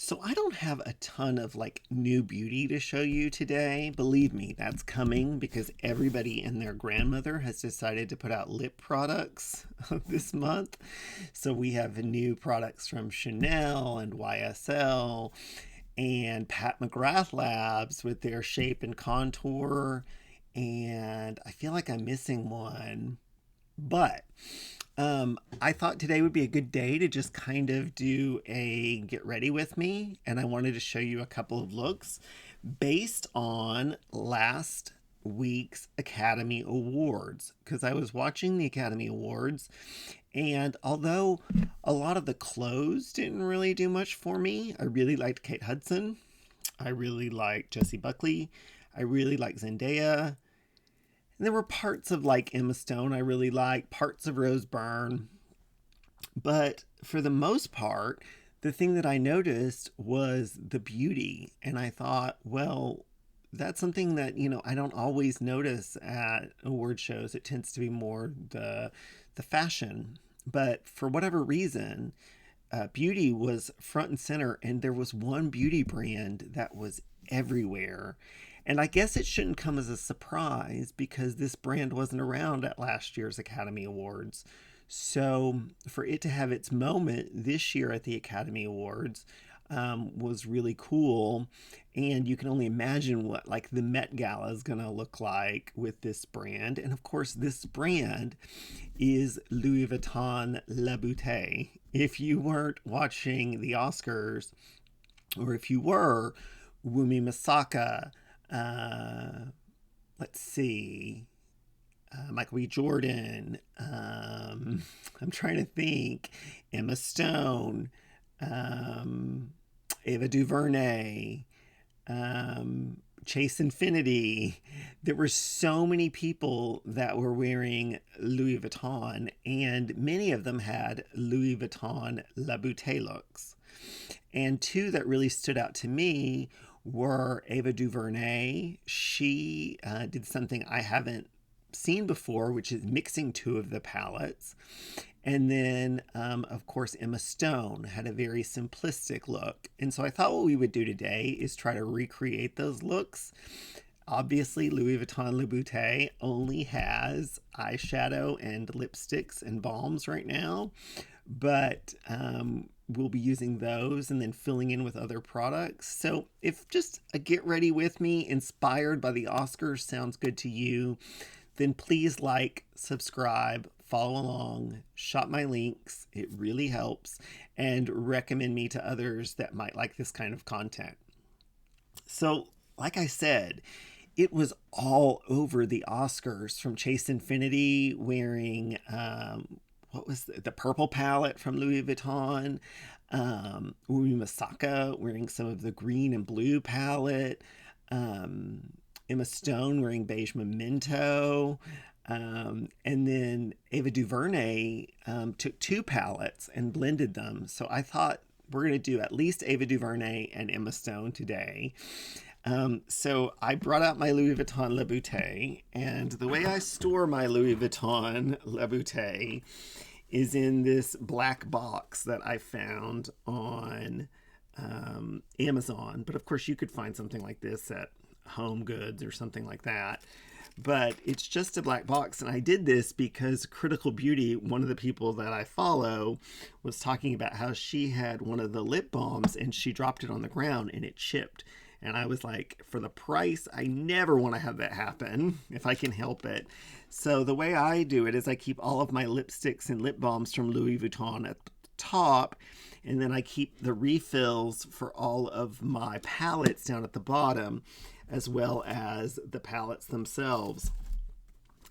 So I don't have a ton of like new beauty to show you today. Believe me, that's coming because everybody and their grandmother has decided to put out lip products this month. So we have new products from Chanel and YSL and Pat McGrath Labs with their shape and contour. And I feel like I'm missing one. But I thought today would be a good day to just kind of do a get ready with me. And I wanted to show you a couple of looks based on last week's Academy Awards. Because I was watching the Academy Awards, and although a lot of the clothes didn't really do much for me, I really liked Kate Hudson. I really liked Jessie Buckley. I really liked Zendaya. And there were parts of like Emma Stone I really liked, parts of Rose Byrne. But for the most part, the thing that I noticed was the beauty. And I thought, well, that's something that, I don't always notice at award shows. It tends to be more the fashion. But for whatever reason, beauty was front and center, and there was one beauty brand that was everywhere. And I guess it shouldn't come as a surprise because this brand wasn't around at last year's Academy Awards. So for it to have its moment this year at the Academy Awards was really cool. And you can only imagine what like the Met Gala is going to look like with this brand. And of course, this brand is Louis Vuitton La Beaute. If you weren't watching the Oscars, or if you were, Wumi Masaka, uh, let's see, Michael B. Jordan. I'm trying to think. Emma Stone, Ava DuVernay, Chase Infinity. There were so many people that were wearing Louis Vuitton, and many of them had Louis Vuitton La Beauté looks. And two that really stood out to me were Ava DuVernay. She did something I haven't seen before, which is mixing two of the palettes. And then, of course, Emma Stone had a very simplistic look. And so I thought what we would do today is try to recreate those looks. Obviously, Louis Vuitton Le Beauté only has eyeshadow and lipsticks and balms right now, but we'll be using those and then filling in with other products. So if just a get ready with me inspired by the Oscars sounds good to you, then please like, subscribe, follow along, shop my links. It really helps, and recommend me to others that might like this kind of content. So, like I said, it was all over the Oscars, from Chase Infinity wearing what was the purple palette from Louis Vuitton, Umi Masaka wearing some of the green and blue palette, Emma Stone wearing beige memento. And then Ava DuVernay took two palettes and blended them. So I thought we're going to do at least Ava DuVernay and Emma Stone today. So I brought out my Louis Vuitton La Beauté, and the way I store my Louis Vuitton La Beauté is in this black box that I found on Amazon. But of course, you could find something like this at Home Goods or something like that. But it's just a black box, and I did this because Critical Beauty, one of the people that I follow, was talking about how she had one of the lip balms and she dropped it on the ground and it chipped. And I was like, for the price, I never want to have that happen if I can help it. So the way I do it is I keep all of my lipsticks and lip balms from Louis Vuitton at the top, and then I keep the refills for all of my palettes down at the bottom, as well as the palettes themselves.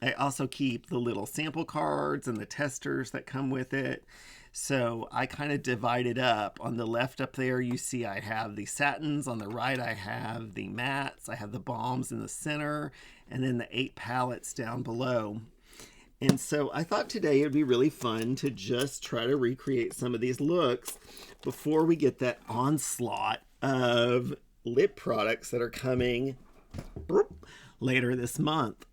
I also keep the little sample cards and the testers that come with it. So I kind of divide it up. On the left up there, you see I have the satins. On the right, I have the mattes. I have the balms in the center, and then the 8 palettes down below. And so I thought today it would be really fun to just try to recreate some of these looks before we get that onslaught of lip products that are coming later this month.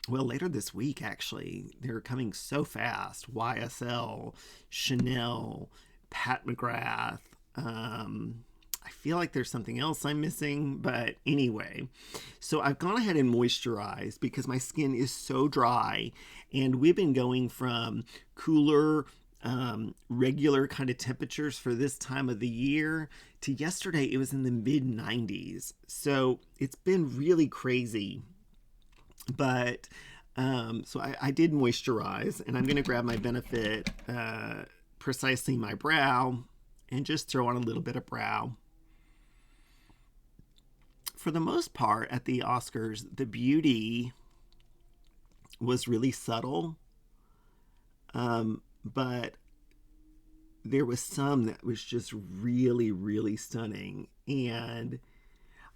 Well, later this week, actually. They're coming so fast. YSL, Chanel, Pat McGrath, I feel like there's something else I'm missing, but anyway. So I've gone ahead and moisturized because my skin is so dry, and we've been going from cooler, regular kind of temperatures for this time of the year to yesterday it was in the mid 90s. So it's been really crazy. But so I did moisturize, and I'm going to grab my Benefit Precisely My Brow and just throw on a little bit of brow. For the most part, at the Oscars, the beauty was really subtle, but there was some that was just really, really stunning. And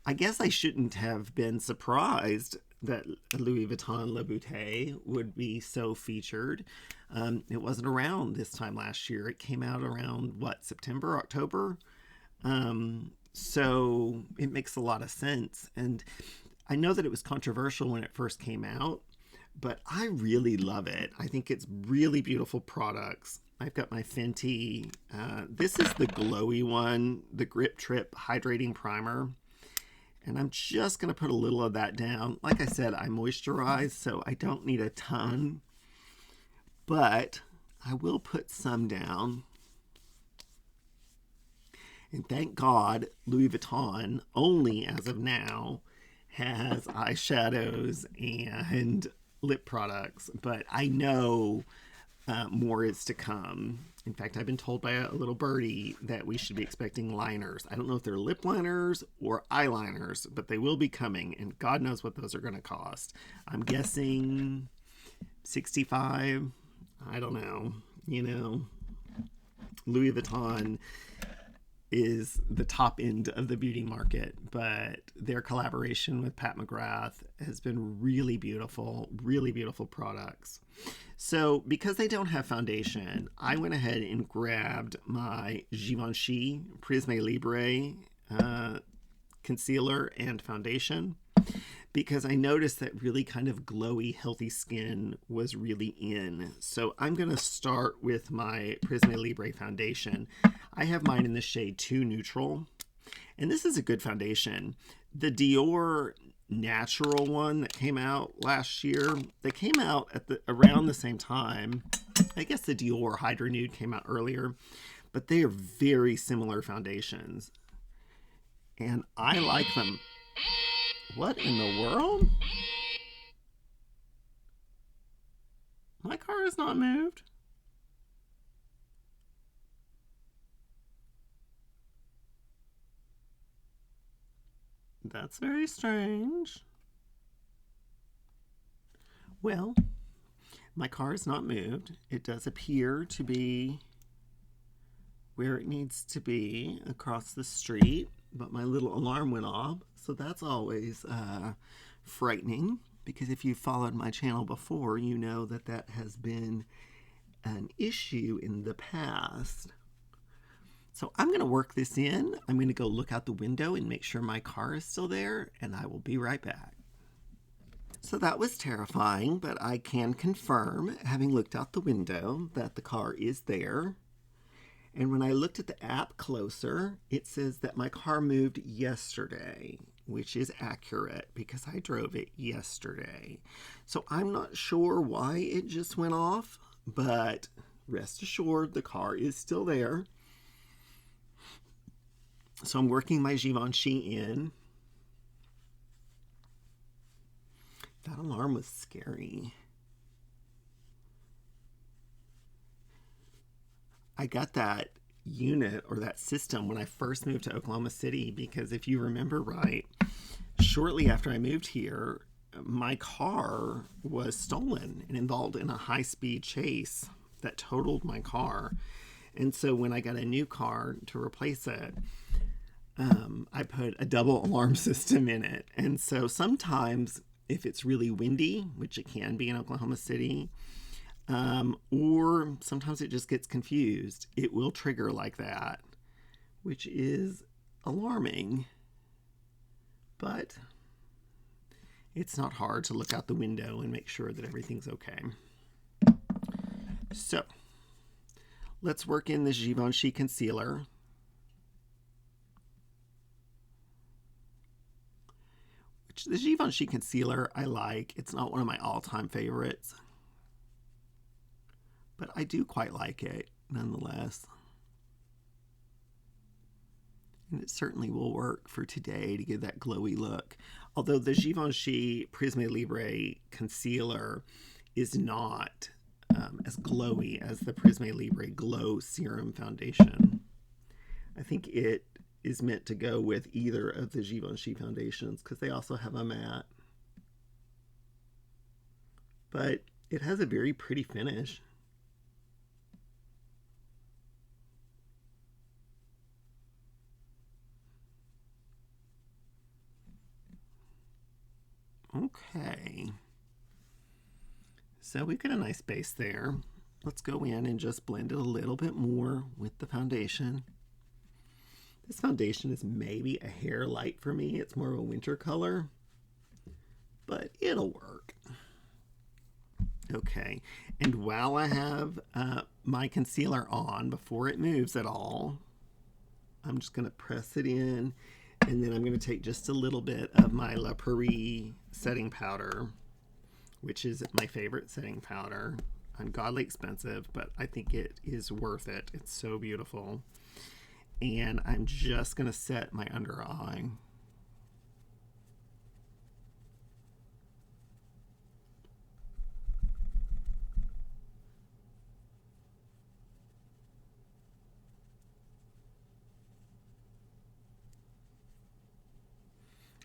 I guess I shouldn't have been surprised that Louis Vuitton La Beaute would be so featured. It wasn't around this time last year. It came out around, what, September, October? So it makes a lot of sense. And I know that it was controversial when it first came out, but I really love it. I think it's really beautiful products. I've got my Fenty. This is the glowy one, the Grip Trip Hydrating Primer. And I'm just going to put a little of that down. Like I said, I moisturize, so I don't need a ton. But I will put some down. And thank God, Louis Vuitton, only as of now, has eyeshadows and lip products. But I know more is to come. In fact, I've been told by a little birdie that we should be expecting liners. I don't know if they're lip liners or eyeliners, but they will be coming, and God knows what those are going to cost. I'm guessing $65. I don't know. You know, Louis Vuitton is the top end of the beauty market, but their collaboration with Pat McGrath has been really beautiful products. So because they don't have foundation, I went ahead and grabbed my Givenchy Prisme Libre concealer and foundation, because I noticed that really kind of glowy, healthy skin was really in. So I'm going to start with my Prisme Libre foundation. I have mine in the shade 2 Neutral, and this is a good foundation. The Dior Natural one that came out last year, they came out at around the same time. I guess the Dior Hydra Nude came out earlier, but they are very similar foundations, and I like them. What in the world? My car has not moved. That's very strange. Well, my car has not moved. It does appear to be where it needs to be across the street, but my little alarm went off. So that's always frightening, because if you've followed my channel before, you know that that has been an issue in the past. So I'm going to work this in. I'm going to go look out the window and make sure my car is still there, and I will be right back. So that was terrifying, but I can confirm, having looked out the window, that the car is there. And when I looked at the app closer, it says that my car moved yesterday, which is accurate because I drove it yesterday. So I'm not sure why it just went off, but rest assured the car is still there. So I'm working my Givenchy in. That alarm was scary. I got that unit or that system when I first moved to Oklahoma City, because if you remember right, shortly after I moved here, my car was stolen and involved in a high-speed chase that totaled my car. And so when I got a new car to replace it, I put a double alarm system in it. And so sometimes if it's really windy, which it can be in Oklahoma City, or sometimes it just gets confused, it will trigger like that, which is alarming. But it's not hard to look out the window and make sure that everything's okay. So let's work in the Givenchy concealer. the Givenchy concealer I like. It's not one of my all-time favorites, but I do quite like it nonetheless. And it certainly will work for today to give that glowy look. Although the Givenchy Prisme Libre concealer is not as glowy as the Prisme Libre Glow Serum Foundation. I think it is meant to go with either of the Givenchy foundations because they also have a matte. But it has a very pretty finish. Okay. So we've got a nice base there. Let's go in and just blend it a little bit more with the foundation. This foundation is maybe a hair light for me. It's more of a winter color, but it'll work. Okay, and while I have my concealer on, before it moves at all, I'm just going to press it in, and then I'm going to take just a little bit of my La Prairie setting powder, which is my favorite setting powder. Ungodly expensive, but I think it is worth it. It's so beautiful. And I'm just going to set my under eye.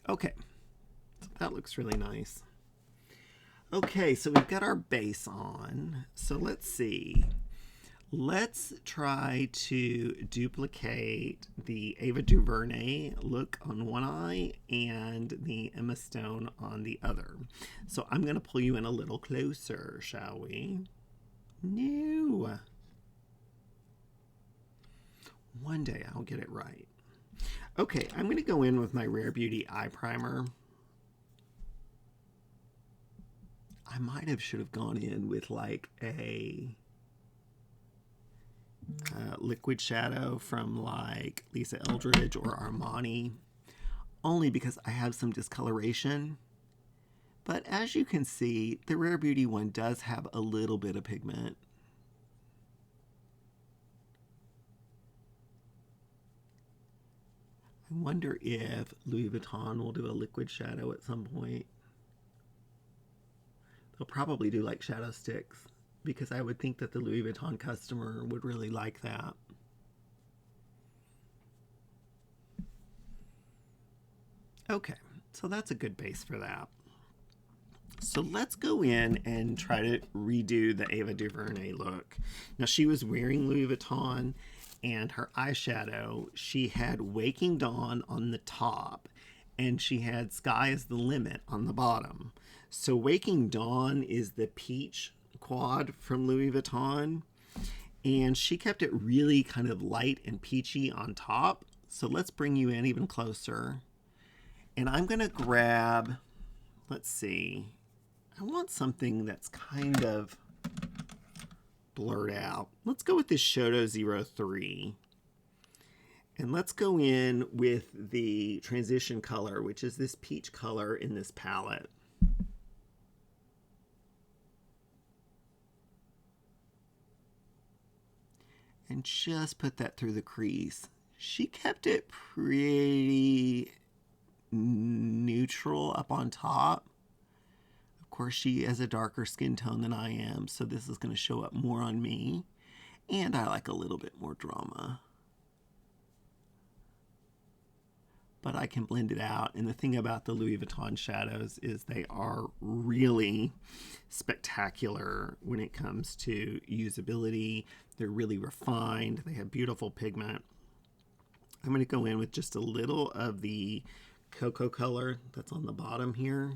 Okay, so that looks really nice. Okay, so we've got our base on. So let's see. Let's try to duplicate the Ava DuVernay look on one eye and the Emma Stone on the other. So I'm going to pull you in a little closer, shall we? No. One day I'll get it right. Okay, I'm going to go in with my Rare Beauty eye primer. I might have should have gone in with like a liquid shadow from like Lisa Eldridge or Armani, only because I have some discoloration. But as you can see, the Rare Beauty one does have a little bit of pigment. I wonder if Louis Vuitton will do a liquid shadow at some point. They'll probably do like shadow sticks, because I would think that the Louis Vuitton customer would really like that. Okay, so that's a good base for that. So let's go in and try to redo the Ava DuVernay look. Now she was wearing Louis Vuitton, and her eyeshadow, she had Waking Dawn on the top, and she had Sky is the Limit on the bottom. So Waking Dawn is the peach quad from Louis Vuitton, and she kept it really kind of light and peachy on top. So let's bring you in even closer. And I'm going to grab, let's see, I want something that's kind of blurred out. Let's go with this Shoto 03. And let's go in with the transition color, which is this peach color in this palette. And just put that through the crease. She kept it pretty neutral up on top. Of course, she has a darker skin tone than I am, so this is going to show up more on me. And I like a little bit more drama. But I can blend it out. And the thing about the Louis Vuitton shadows is they are really spectacular when it comes to usability. They're really refined. They have beautiful pigment. I'm going to go in with just a little of the cocoa color that's on the bottom here.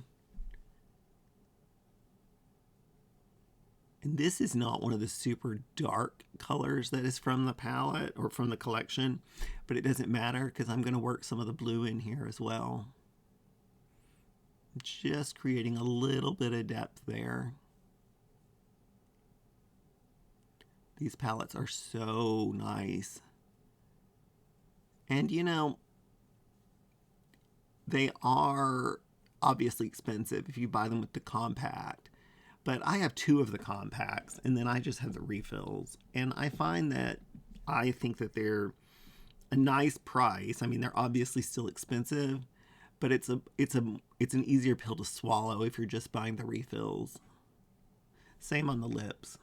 And this is not one of the super dark colors that is from the palette or from the collection, but it doesn't matter because I'm going to work some of the blue in here as well. Just creating a little bit of depth there. These palettes are so nice. And you know, they are obviously expensive if you buy them with the compact. But I have 2 of the compacts, and then I just have the refills. And I find that I think that they're a nice price. I mean, they're obviously still expensive, but it's an easier pill to swallow if you're just buying the refills. Same on the lips.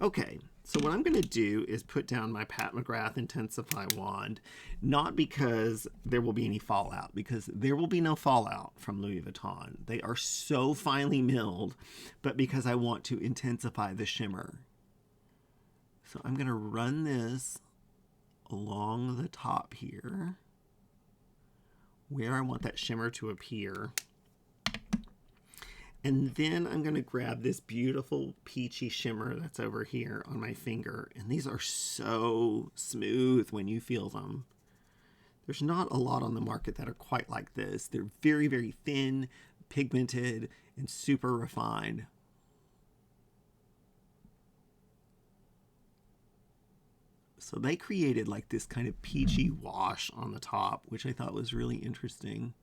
Okay, so what I'm going to do is put down my Pat McGrath Intensify wand, not because there will be any fallout, because there will be no fallout from Louis Vuitton. They are so finely milled, but because I want to intensify the shimmer. So I'm going to run this along the top here, where I want that shimmer to appear. And then I'm going to grab this beautiful peachy shimmer that's over here on my finger. And these are so smooth when you feel them. There's not a lot on the market that are quite like this. They're very, very thin, pigmented, and super refined. So they created like this kind of peachy wash on the top, which I thought was really interesting.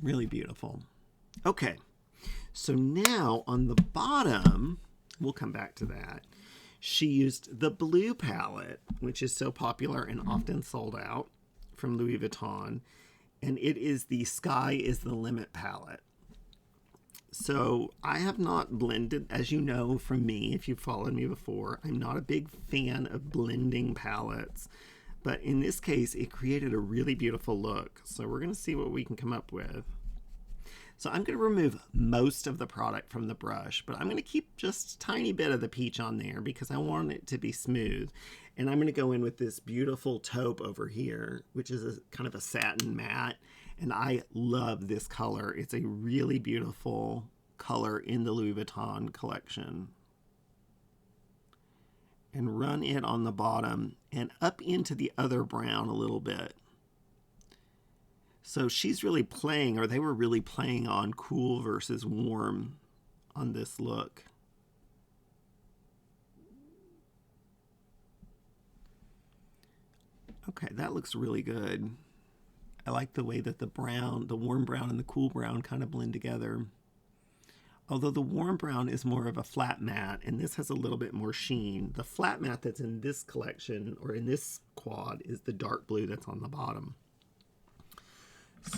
Really beautiful. Okay, so now on the bottom, we'll come back to that. She used the blue palette, which is so popular and often sold out from Louis Vuitton. And it is the Sky is the Limit palette. So I have not blended, as you know from me, if you've followed me before, I'm not a big fan of blending palettes. But in this case, it created a really beautiful look. So we're going to see what we can come up with. So I'm going to remove most of the product from the brush, but I'm going to keep just a tiny bit of the peach on there because I want it to be smooth. And I'm going to go in with this beautiful taupe over here, which is a kind of a satin matte. And I love this color. It's a really beautiful color in the Louis Vuitton collection. And run it on the bottom and up into the other brown a little bit. So she's really playing, or they were really playing on cool versus warm on this look. Okay, that looks really good. I like the way that the brown, the warm brown and the cool brown kind of blend together. Although the warm brown is more of a flat matte, and this has a little bit more sheen. The flat matte that's in this collection, or in this quad, is the dark blue that's on the bottom.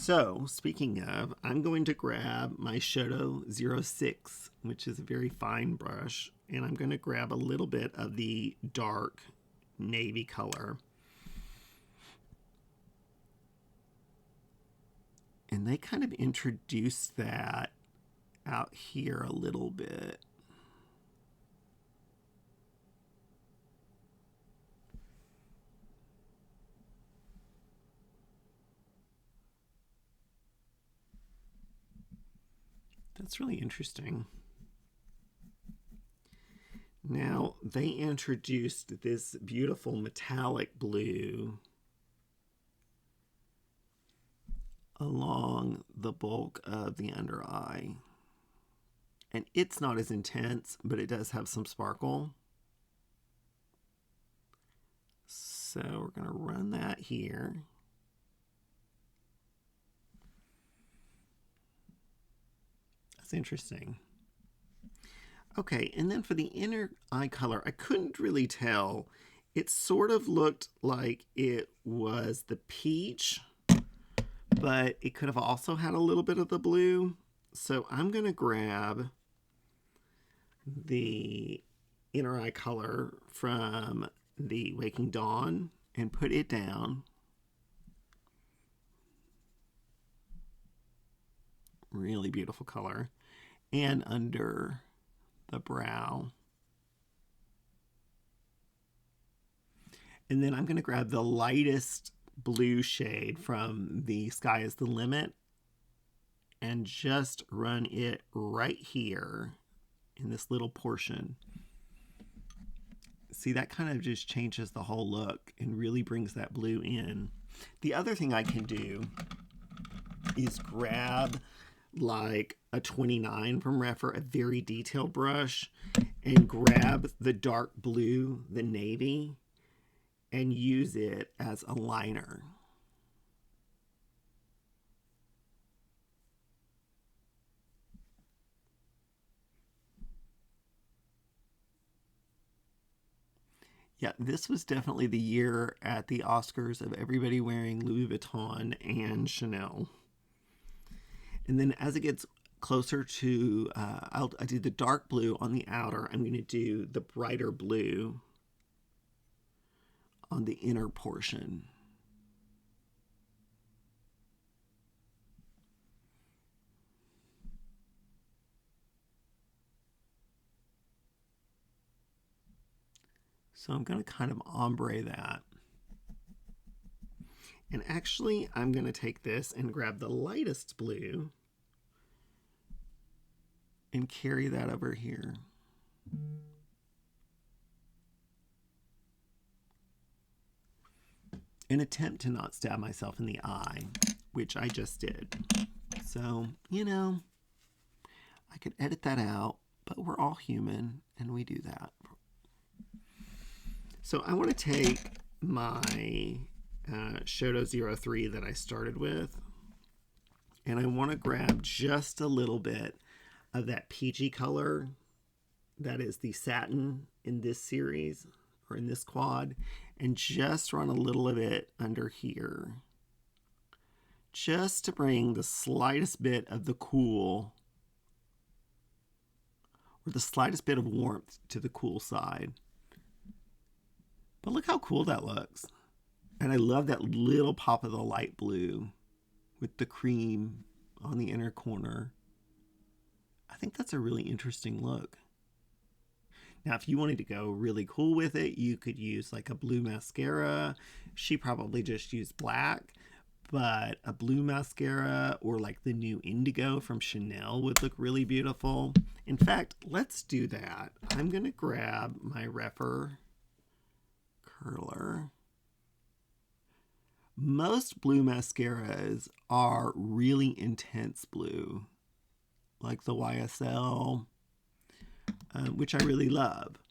So, speaking of, I'm going to grab my Shadow 06, which is a very fine brush, and I'm going to grab a little bit of the dark navy color. And they kind of introduced that out here a little bit. That's really interesting. Now, they introduced this beautiful metallic blue along the bulk of the under eye. And it's not as intense, but it does have some sparkle. So we're going to run that here. That's interesting. Okay, and then for the inner eye color, I couldn't really tell. It sort of looked like it was the peach, but it could have also had a little bit of the blue. So I'm going to grab the inner eye color from the Waking Dawn and put it down. Really beautiful color. And under the brow. And then I'm going to grab the lightest blue shade from the Sky is the Limit and just run it right here in this little portion. See, that kind of just changes the whole look and really brings that blue in. The other thing I can do is grab like a 29 from Refer, a very detailed brush, and grab the dark blue, the navy, and use it as a liner. Yeah, this was definitely the year at the Oscars of everybody wearing Louis Vuitton and Chanel. And then as it gets closer to, I do the dark blue on the outer. I'm going to do the brighter blue on the inner portion. So I'm going to kind of ombre that. And actually, I'm going to take this and grab the lightest blue and carry that over here. An attempt to not stab myself in the eye, which I just did. So, you know, I could edit that out, but we're all human and we do that. So I want to take my Shadow 03 that I started with, and I want to grab just a little bit of that peachy color that is the satin in this series or in this quad, and just run a little of it under here, just to bring the slightest bit of the cool or the slightest bit of warmth to the cool side. But look how cool that looks. And I love that little pop of the light blue with the cream on the inner corner. I think that's a really interesting look. Now, if you wanted to go really cool with it, you could use like a blue mascara. She probably just used black, but a blue mascara or like the new Indigo from Chanel would look really beautiful. In fact, let's do that. I'm going to grab my Refer curler. Most blue mascaras are really intense blue, like the YSL, which I really love.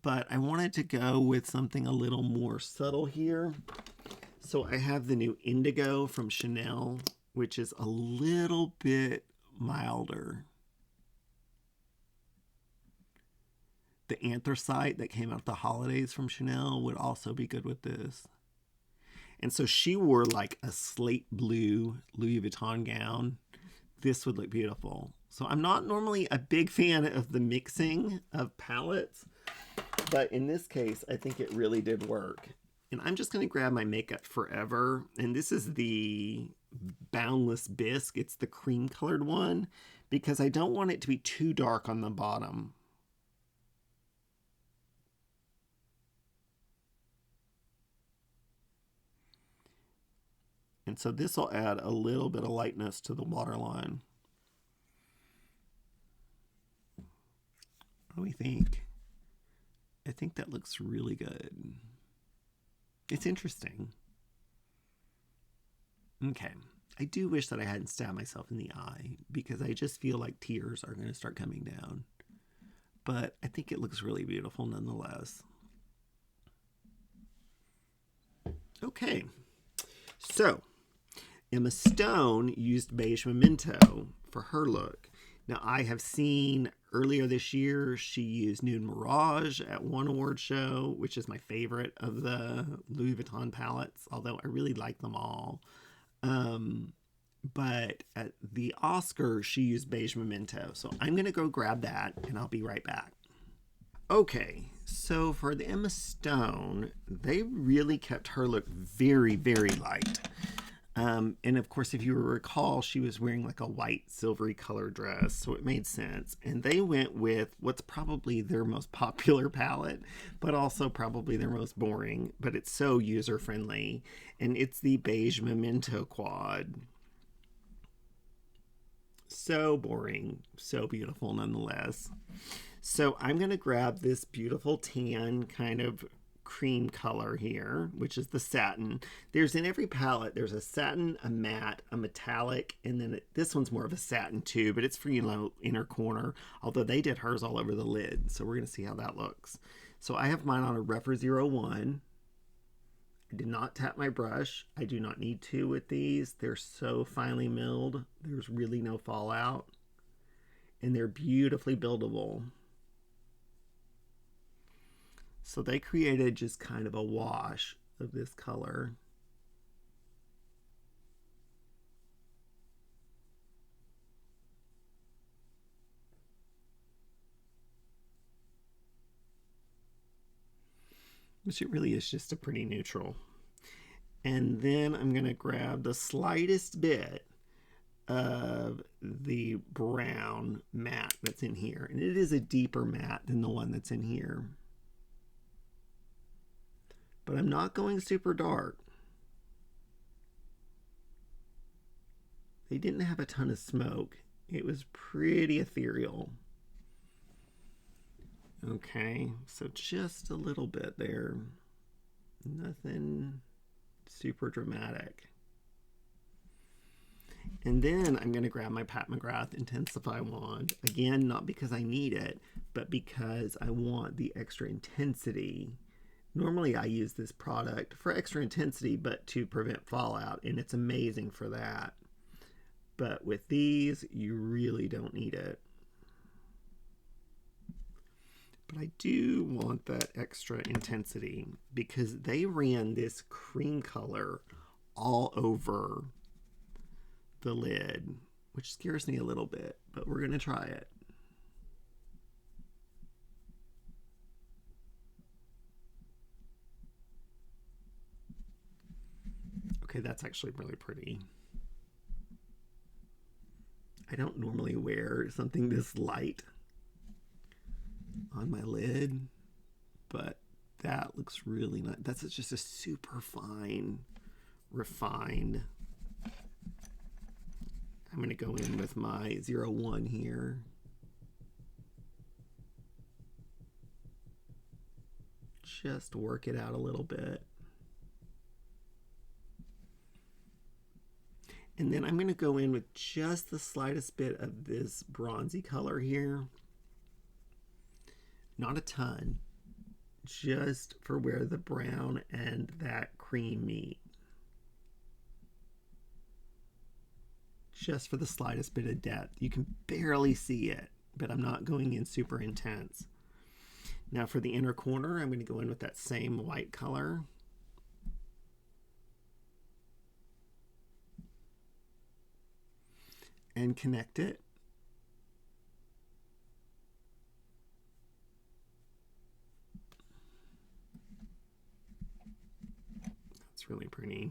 But I wanted to go with something a little more subtle here. So I have the new Indigo from Chanel, which is a little bit milder. The Anthracite that came out of the holidays from Chanel would also be good with this. And so she wore like a slate blue Louis Vuitton gown. This would look beautiful. So I'm not normally a big fan of the mixing of palettes, but in this case, I think it really did work. And I'm just going to grab my Makeup Forever. And this is the Boundless Bisque. It's the cream colored one because I don't want it to be too dark on the bottom. And so this will add a little bit of lightness to the waterline. What do we think? I think that looks really good. It's interesting. Okay. I do wish that I hadn't stabbed myself in the eye because I just feel like tears are going to start coming down. But I think it looks really beautiful nonetheless. Okay. So, Emma Stone used Beige Memento for her look. Now, I have seen earlier this year she used Nude Mirage at one award show, which is my favorite of the Louis Vuitton palettes, although I really like them all. But at the Oscars, she used Beige Memento. So I'm going to go grab that, and I'll be right back. Okay, so for the Emma Stone, they really kept her look very, very light. And of course, if you recall, she was wearing like a white silvery color dress, so it made sense. And they went with what's probably their most popular palette, but also probably their most boring, but it's so user friendly. And it's the Beige Memento quad. So boring, so beautiful nonetheless. So I'm going to grab this beautiful tan kind of cream color here, which is the satin. There's in every palette, there's a satin, a matte, a metallic, and then this one's more of a satin too, but it's for, you know, inner corner, although they did hers all over the lid. So we're going to see how that looks. So I have mine on a Rephr 01. I did not tap my brush. I do not need to with these. They're so finely milled. There's really no fallout. And they're beautifully buildable. So they created just kind of a wash of this color. Which it really is just a pretty neutral. And then I'm going to grab the slightest bit of the brown matte that's in here. And it is a deeper matte than the one that's in here. But I'm not going super dark. They didn't have a ton of smoke. It was pretty ethereal. Okay, so just a little bit there. Nothing super dramatic. And then I'm going to grab my Pat McGrath Intensify wand. Again, not because I need it, but because I want the extra intensity. Normally I use this product for extra intensity, but to prevent fallout, and it's amazing for that. But with these, you really don't need it. But I do want that extra intensity because they ran this cream color all over the lid, which scares me a little bit, but we're going to try it. Okay, that's actually really pretty. I don't normally wear something this light on my lid, but that looks really nice. That's just a super fine, refined. I'm going to go in with my 01 here. Just work it out a little bit. And then I'm going to go in with just the slightest bit of this bronzy color here. Not a ton, just for where the brown and that cream meet. Just for the slightest bit of depth. You can barely see it, but I'm not going in super intense. Now for the inner corner, I'm going to go in with that same white color. And connect it. That's really pretty.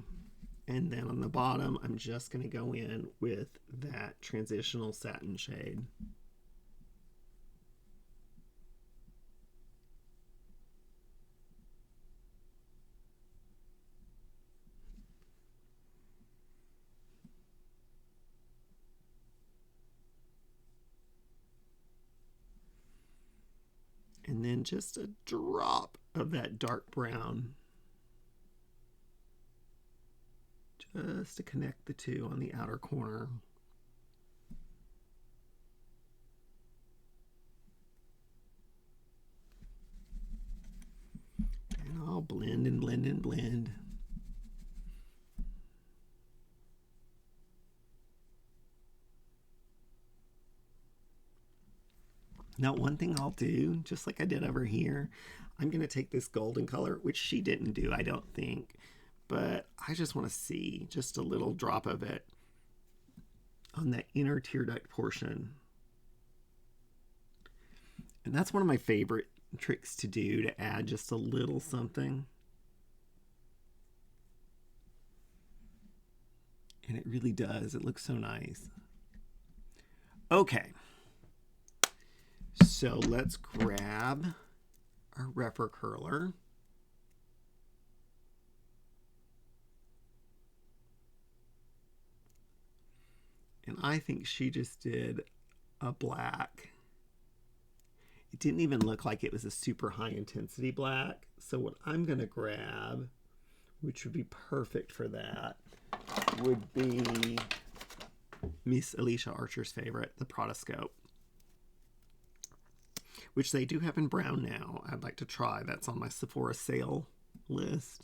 And then on the bottom, I'm just going to go in with that transitional satin shade. And then just a drop of that dark brown. Just to connect the two on the outer corner. And I'll blend and blend and blend. Now, one thing I'll do, just like I did over here, I'm going to take this golden color, which she didn't do, I don't think, but I just want to see just a little drop of it on that inner tear duct portion. And that's one of my favorite tricks to do, to add just a little something. And it really does. It looks so nice. Okay. So let's grab our Rephr curler. And I think she just did a black. It didn't even look like it was a super high intensity black. So what I'm going to grab, which would be perfect for that, would be Miss Alicia Archer's favorite, the Protoscope, which they do have in brown now. I'd like to try. That's on my Sephora sale list.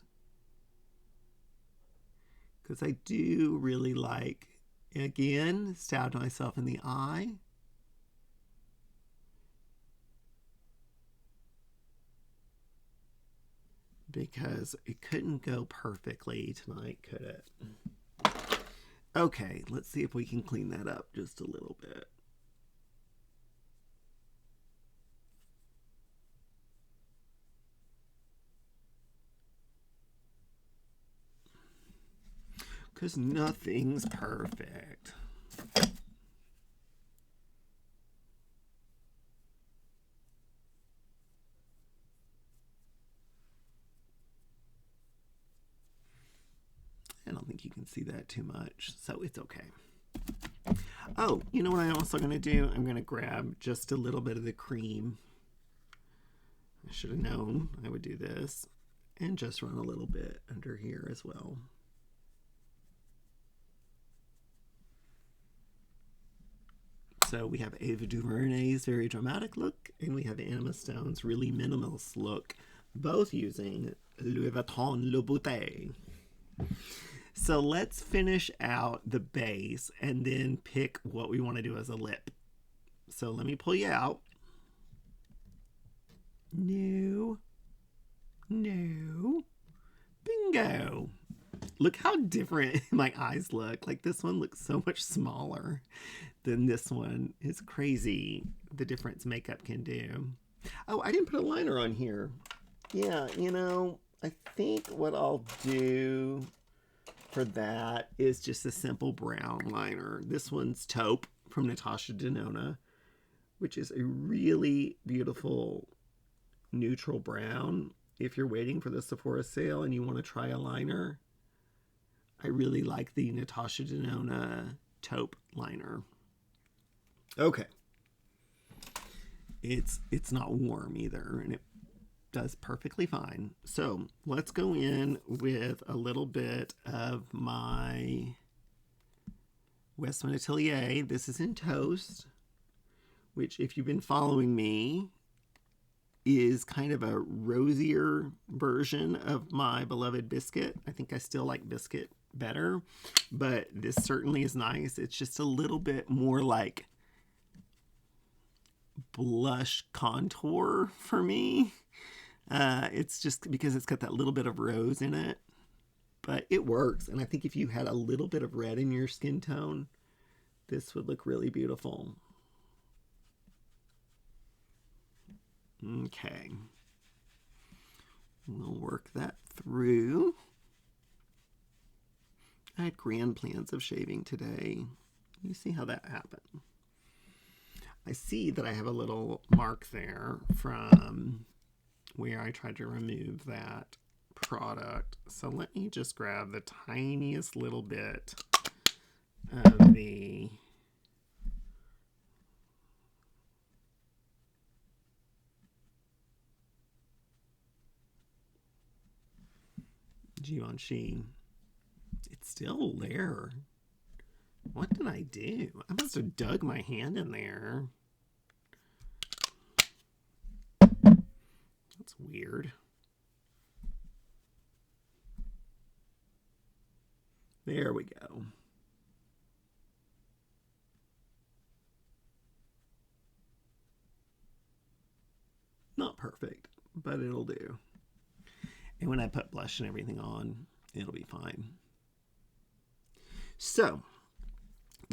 Because I do really like, again, stabbed myself in the eye. Because it couldn't go perfectly tonight, could it? Okay, let's see if we can clean that up just a little bit. Because nothing's perfect. I don't think you can see that too much, so it's okay. Oh, you know what I'm also going to do? I'm going to grab just a little bit of the cream. I should have known I would do this. And just run a little bit under here as well. So we have Ava DuVernay's very dramatic look, and we have Emma Stone's really minimalist look, both using Louis Vuitton Le Beaute. So let's finish out the base and then pick what we want to do as a lip. So let me pull you out. No. No. Bingo. Look how different my eyes look. Like this one looks so much smaller than this one. It's crazy the difference makeup can do. Oh, I didn't put a liner on here. Yeah, you know, I think what I'll do for that is just a simple brown liner. This one's Taupe from Natasha Denona, which is a really beautiful neutral brown. If you're waiting for the Sephora sale and you want to try a liner, I really like the Natasha Denona Taupe liner. Okay. It's not warm either, and it does perfectly fine. So let's go in with a little bit of my Westman Atelier. This is in Toast, which if you've been following me, is kind of a rosier version of my beloved Biscuit. I think I still like Biscuit better, but this certainly is nice. It's just a little bit more like blush contour for me. It's just because it's got that little bit of rose in it, but it works. And I think if you had a little bit of red in your skin tone, this would look really beautiful. Okay. We'll work that through. I had grand plans of shaving today. You see how that happened. I see that I have a little mark there from where I tried to remove that product. So let me just grab the tiniest little bit of the Givenchy. It's still there. What did I do? I must have dug my hand in there. That's weird. There we go. Not perfect, but it'll do. And when I put blush and everything on, it'll be fine. So,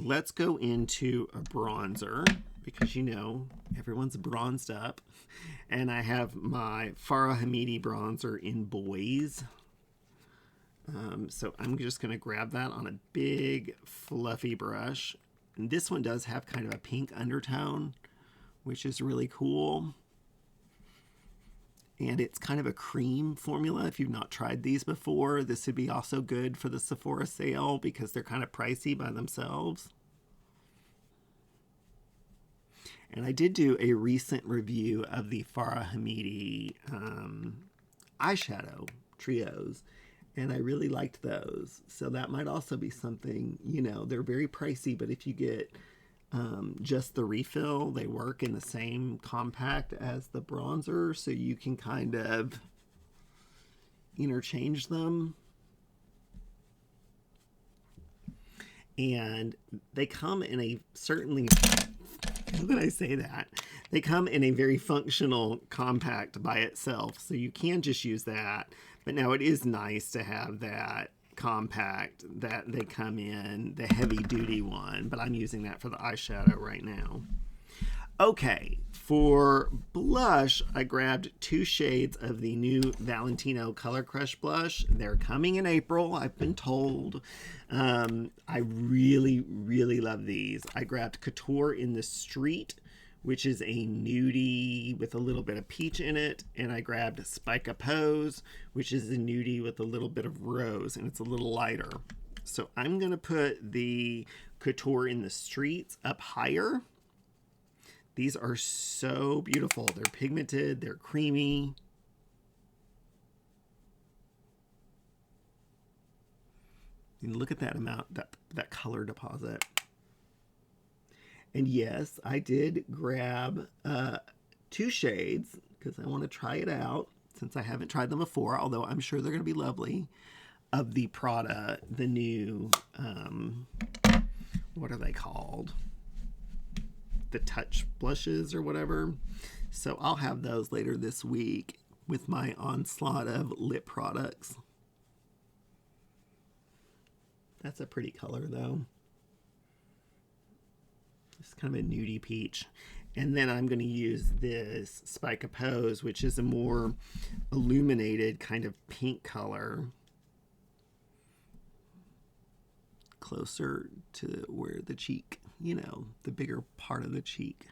let's go into a bronzer, because you know, everyone's bronzed up. And I have my Farah Hamidi bronzer in Boys. So I'm just going to grab that on a big fluffy brush. And this one does have kind of a pink undertone, which is really cool. And it's kind of a cream formula. If you've not tried these before, this would be also good for the Sephora sale because they're kind of pricey by themselves. And I did do a recent review of the Farah Hamidi eyeshadow trios, and I really liked those. So that might also be something, you know, they're very pricey, but if you get just the refill, they work in the same compact as the bronzer, so you can kind of interchange them. And they come in a certainly, how can I say that? They come in a very functional compact by itself, so you can just use that. But now it is nice to have that compact that they come in, the heavy duty one, but I'm using that for the eyeshadow right now. Okay, for blush, I grabbed 2 shades of the new Valentino Color Crush blush. They're coming in April, I've been told. I really, really love these. I grabbed Couture in the Street, which is a nudie with a little bit of peach in it, and I grabbed Spike a Pose, which is a nudie with a little bit of rose, and it's a little lighter. So I'm gonna put the Couture in the Streets up higher. These are so beautiful. They're pigmented, they're creamy. And look at that amount, that color deposit. And yes, I did grab 2 shades because I want to try it out since I haven't tried them before, although I'm sure they're going to be lovely, of the Prada, the new, what are they called? The Touch blushes or whatever. So I'll have those later this week with my onslaught of lip products. That's a pretty color though. It's kind of a nudie peach. And then I'm going to use this Spike a Pose, which is a more illuminated kind of pink color. Closer to where the cheek, you know, the bigger part of the cheek.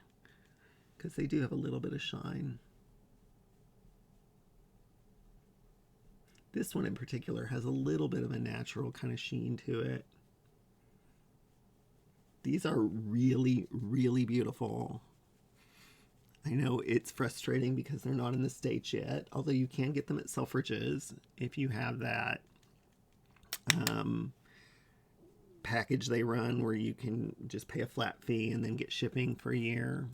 Because they do have a little bit of shine. This one in particular has a little bit of a natural kind of sheen to it. These are really, really beautiful. I know it's frustrating because they're not in the States yet, although you can get them at Selfridges if you have that package they run where you can just pay a flat fee and then get shipping for a year.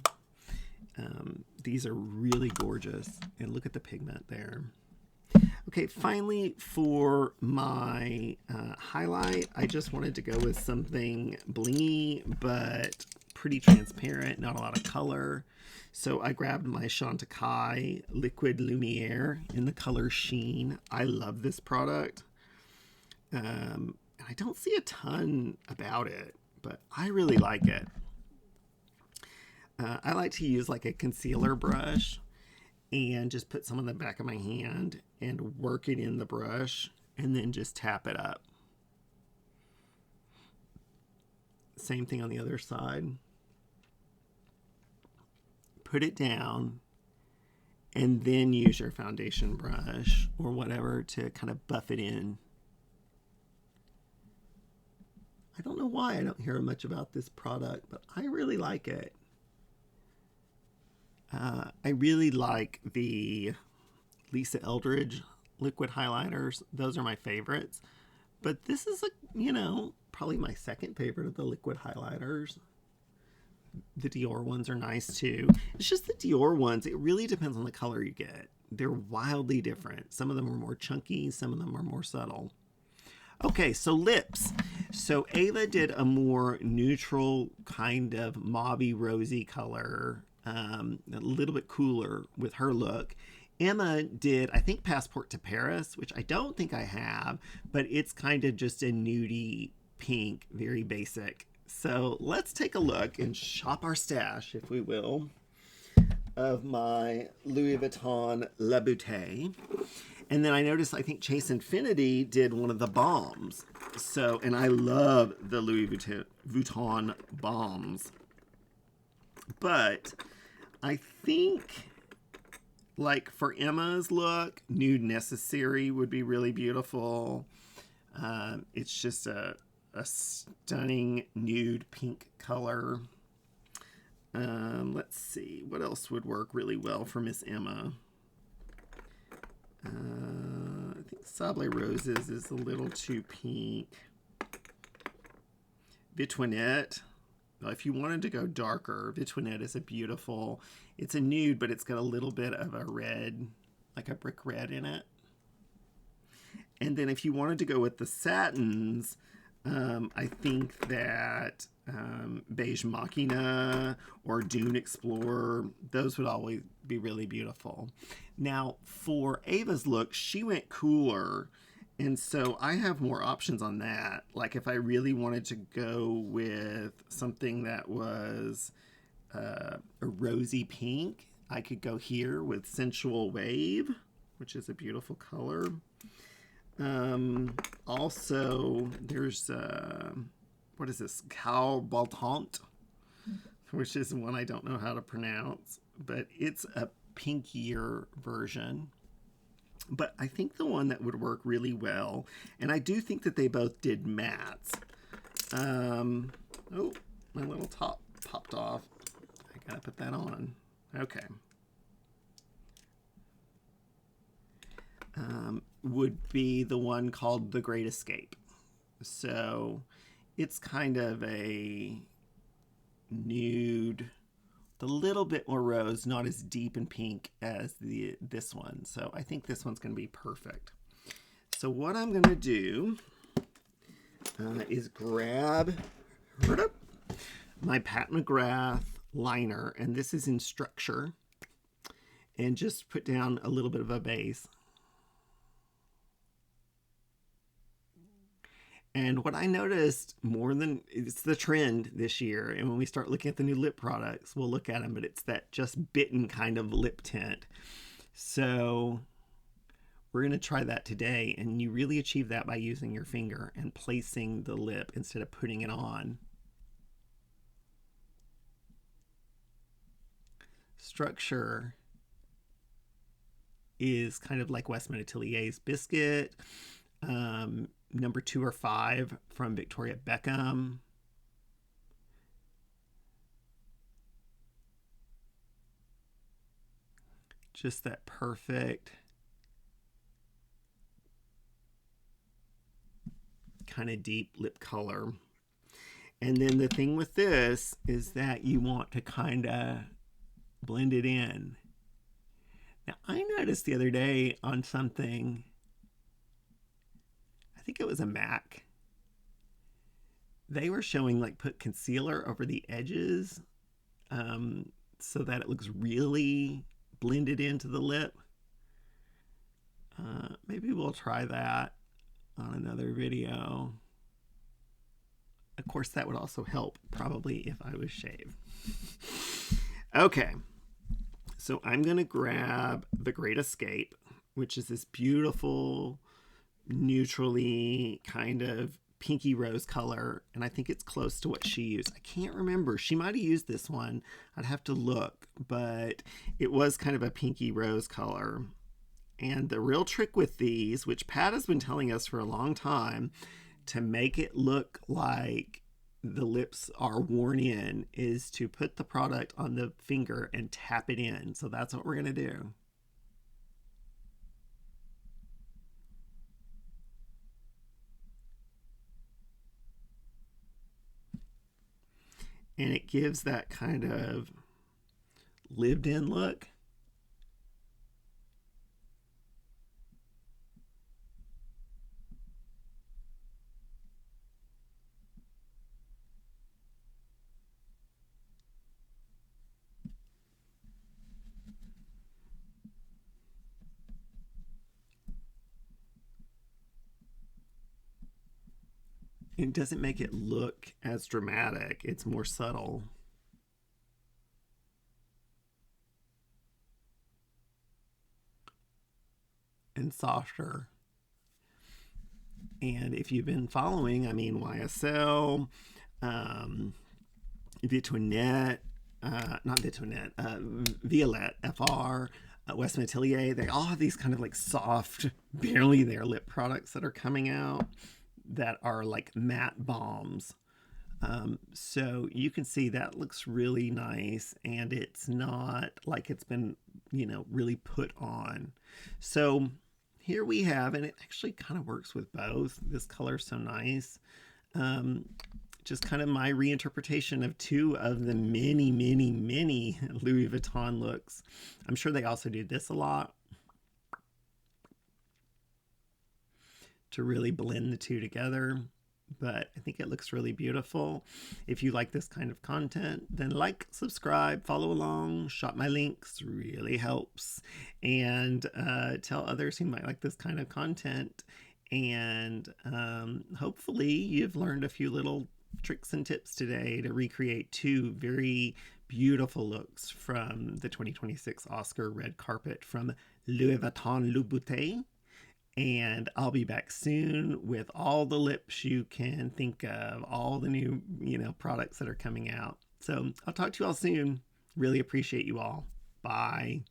These are really gorgeous, and look at the pigment there. Okay, finally for my highlight, I just wanted to go with something blingy but pretty transparent, not a lot of color. So I grabbed my Chantecaille Liquid Lumiere in the color Sheen. I love this product. I don't see a ton about it, but I really like it. I like to use like a concealer brush and just put some on the back of my hand and work it in the brush and then just tap it up. Same thing on the other side. Put it down and then use your foundation brush or whatever to kind of buff it in. I don't know why I don't hear much about this product, but I really like it. I really like the Lisa Eldridge liquid highlighters. Those are my favorites. But this is, you know, probably my second favorite of the liquid highlighters. The Dior ones are nice too. It's just the Dior ones, it really depends on the color you get. They're wildly different. Some of them are more chunky, some of them are more subtle. Okay, so lips. So Ava did a more neutral kind of mauvey rosy color, a little bit cooler with her look. Emma did, I think, Passport to Paris, which I don't think I have, but it's kind of just a nudie pink, very basic. So let's take a look and shop our stash, if we will, of my Louis Vuitton La Beaute. And then I noticed, I think Chase Infinity did one of the bombs. So, and I love the Louis Vuitton bombs. But I think, like for Emma's look, Nude Necessary would be really beautiful. It's just a stunning nude pink color. Let's see, what else would work really well for Miss Emma? I think Sable Roses is a little too pink. Vittoinette. Well, if you wanted to go darker, Vittoinette is a beautiful, it's a nude, but it's got a little bit of a red, like a brick red in it. And then if you wanted to go with the satins, I think that Beige Machina or Dune Explorer, those would always be really beautiful. Now, for Ava's look, she went cooler, and so I have more options on that. Like if I really wanted to go with something that was a rosy pink, I could go here with Sensual Wave, which is a beautiful color. Also, there's what is this? Cal Baltant, which is one I don't know how to pronounce, but it's a pinkier version. But I think the one that would work really well, and I do think that they both did mattes. Oh, my little top popped off. I gotta put that on. Okay. Would be the one called The Great Escape. So it's kind of a nude, a little bit more rose, not as deep and pink as this one. So I think this one's going to be perfect. So what I'm going to do is grab my Pat McGrath liner, and this is in Structure, and just put down a little bit of a base. And what I noticed more than, it's the trend this year, and when we start looking at the new lip products, we'll look at them, but it's that just bitten kind of lip tint. So we're going to try that today, and you really achieve that by using your finger and placing the lip instead of putting it on. Structure is kind of like Westman Atelier's Biscuit. Number 2 or 5 from Victoria Beckham. Just that perfect kind of deep lip color. And then the thing with this is that you want to kind of blend it in. Now, I noticed the other day on something, I think it was a MAC, they were showing like put concealer over the edges so that it looks really blended into the lip. Maybe we'll try that on another video. Of course, that would also help probably if I was shaved. Okay, so I'm gonna grab The Great Escape, which is this beautiful neutrally kind of pinky rose color, and I think it's close to what she used. I can't remember. She might have used this one. I'd have to look, but it was kind of a pinky rose color. And the real trick with these, which Pat has been telling us for a long time, to make it look like the lips are worn in, is to put the product on the finger and tap it in. So that's what we're going to do. And it gives that kind of lived in look. It doesn't make it look as dramatic. It's more subtle. And softer. And if you've been following, I mean, YSL, Vuitton, not Vuitton, Violette, FR, Westman Atelier, they all have these kind of like soft, barely there lip products that are coming out that are like matte bombs. So you can see that looks really nice, and it's not like it's been, really put on. So here we have, and it actually kind of works with both. This color is so nice. Um, just kind of my reinterpretation of two of the many, many, many Louis Vuitton looks. I'm sure they also do this a lot to really blend the two together. But I think it looks really beautiful. If you like this kind of content, then like, subscribe, follow along, shop my links, really helps. And tell others who might like this kind of content. And hopefully you've learned a few little tricks and tips today to recreate two very beautiful looks from the 2026 Oscar red carpet from Louis Vuitton Le Beaute. And I'll be back soon with all the lips you can think of, all the new, products that are coming out. So I'll talk to you all soon. Really appreciate you all. Bye.